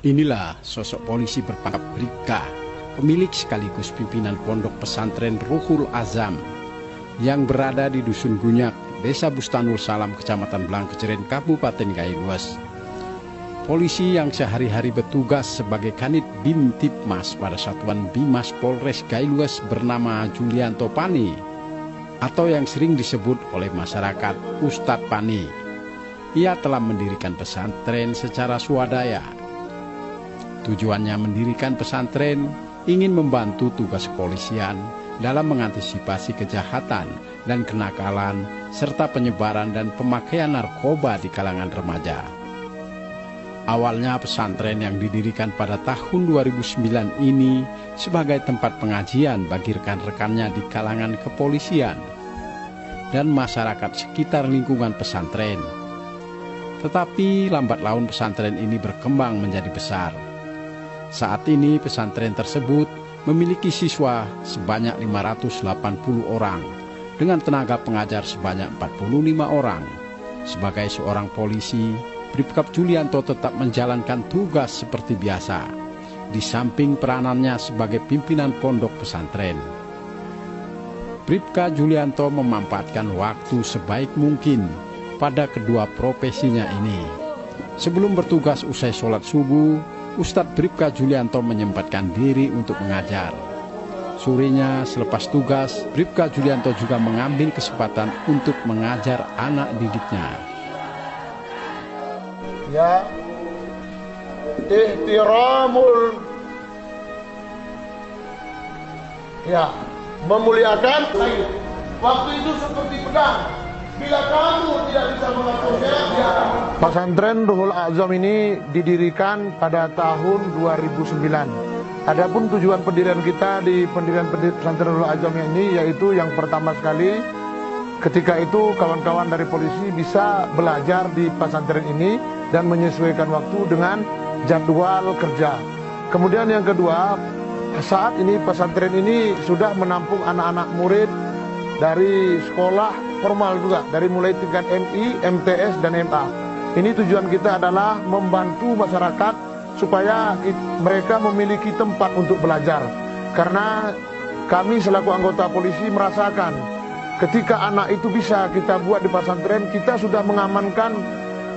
Inilah sosok polisi berpangkat Bribka, pemilik sekaligus pimpinan pondok pesantren Ruhul Azam yang berada di Dusun Gunyak, Desa Bustanul Salam, Kecamatan Blangkeceren, Kabupaten Gailues. Polisi yang sehari-hari bertugas sebagai Kanit Bimtipmas pada Satuan Bimas Polres Gailues bernama Julianto Pani, atau yang sering disebut oleh masyarakat Ustadz Pani. Ia telah mendirikan pesantren secara swadaya. Tujuannya mendirikan pesantren ingin membantu tugas kepolisian dalam mengantisipasi kejahatan dan kenakalan serta penyebaran dan pemakaian narkoba di kalangan remaja. Awalnya pesantren yang didirikan pada tahun 2009 ini sebagai tempat pengajian bagi rekan-rekannya di kalangan kepolisian dan masyarakat sekitar lingkungan pesantren. Tetapi lambat laun pesantren ini berkembang menjadi besar. Saat ini pesantren tersebut memiliki siswa sebanyak 580 orang dengan tenaga pengajar sebanyak 45 orang. Sebagai seorang polisi, Bribka Julianto tetap menjalankan tugas seperti biasa, di samping peranannya sebagai pimpinan pondok pesantren. Bribka Julianto memanfaatkan waktu sebaik mungkin pada kedua profesinya ini. Sebelum bertugas usai sholat subuh, Ustadz Bribka Julianto menyempatkan diri untuk mengajar. Sorenya selepas tugas, Bribka Julianto juga mengambil kesempatan untuk mengajar anak didiknya. Ya, ihtiramul, ya, memuliakan. Waktu itu seperti pedang. Bila kamu tidak bisa mengaturnya, dia akan. Pesantren Ruhul Azam ini didirikan pada tahun 2009. Adapun tujuan pendirian kita di pendirian pesantren Ruhul Azam ini yaitu yang pertama sekali, ketika itu kawan-kawan dari polisi bisa belajar di pesantren ini dan menyesuaikan waktu dengan jadwal kerja. Kemudian yang kedua, saat ini pesantren ini sudah menampung anak-anak murid dari sekolah formal juga, dari mulai tingkat MI, MTS, dan MA. Ini tujuan kita adalah membantu masyarakat supaya mereka memiliki tempat untuk belajar. Karena kami selaku anggota polisi merasakan ketika anak itu bisa kita buat di pesantren, kita sudah mengamankan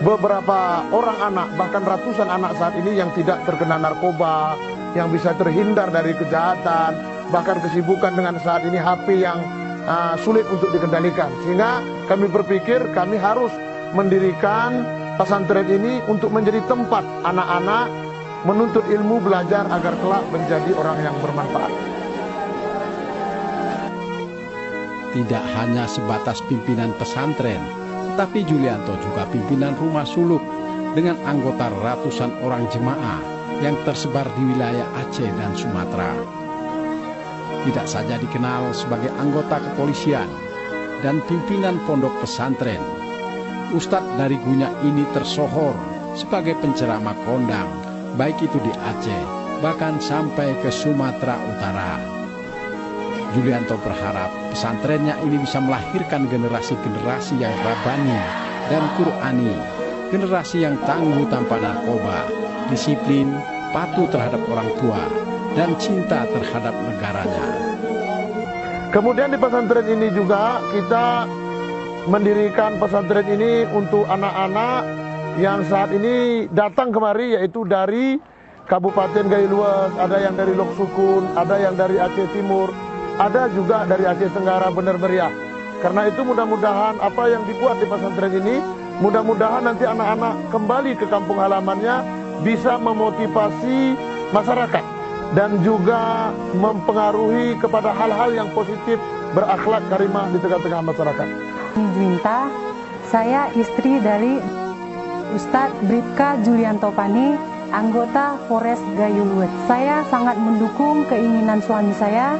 beberapa orang anak, bahkan ratusan anak saat ini yang tidak terkena narkoba, yang bisa terhindar dari kejahatan, bahkan kesibukan dengan saat ini HP yang sulit untuk dikendalikan. Sehingga kami berpikir kami harus mendirikan pesantren ini untuk menjadi tempat anak-anak menuntut ilmu, belajar agar kelak menjadi orang yang bermanfaat. Tidak hanya sebatas pimpinan pesantren, tetapi Julianto juga pimpinan rumah suluk dengan anggota ratusan orang jemaah yang tersebar di wilayah Aceh dan Sumatera. Tidak saja dikenal sebagai anggota kepolisian dan pimpinan pondok pesantren, Ustadz dari Gunyak ini tersohor sebagai penceramah kondang, baik itu di Aceh, bahkan sampai ke Sumatera Utara. Julianto berharap pesantrennya ini bisa melahirkan generasi-generasi yang rabani dan Qur'ani, generasi yang tangguh tanpa narkoba, disiplin, patuh terhadap orang tua, dan cinta terhadap negaranya. Kemudian di pesantren ini juga kita mendirikan pesantren ini untuk anak-anak yang saat ini datang kemari, yaitu dari Kabupaten Gailues, ada yang dari Lok Sukun, ada yang dari Aceh Timur, ada juga dari Aceh Tenggara Bener Meriah. Karena itu mudah-mudahan apa yang dibuat di pesantren ini, mudah-mudahan nanti anak-anak kembali ke kampung halamannya bisa memotivasi masyarakat dan juga mempengaruhi kepada hal-hal yang positif, berakhlak karimah di tengah-tengah masyarakat. Juwinta, saya istri dari Ustadz Bribka Julianto Pani, anggota Polres Gailues. Saya sangat mendukung keinginan suami saya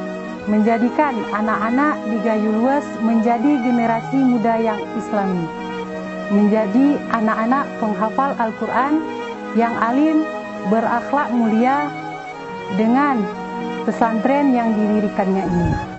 menjadikan anak-anak di Gailues menjadi generasi muda yang islami, menjadi anak-anak penghafal Al-Quran yang alim, berakhlak mulia dengan pesantren yang didirikannya ini.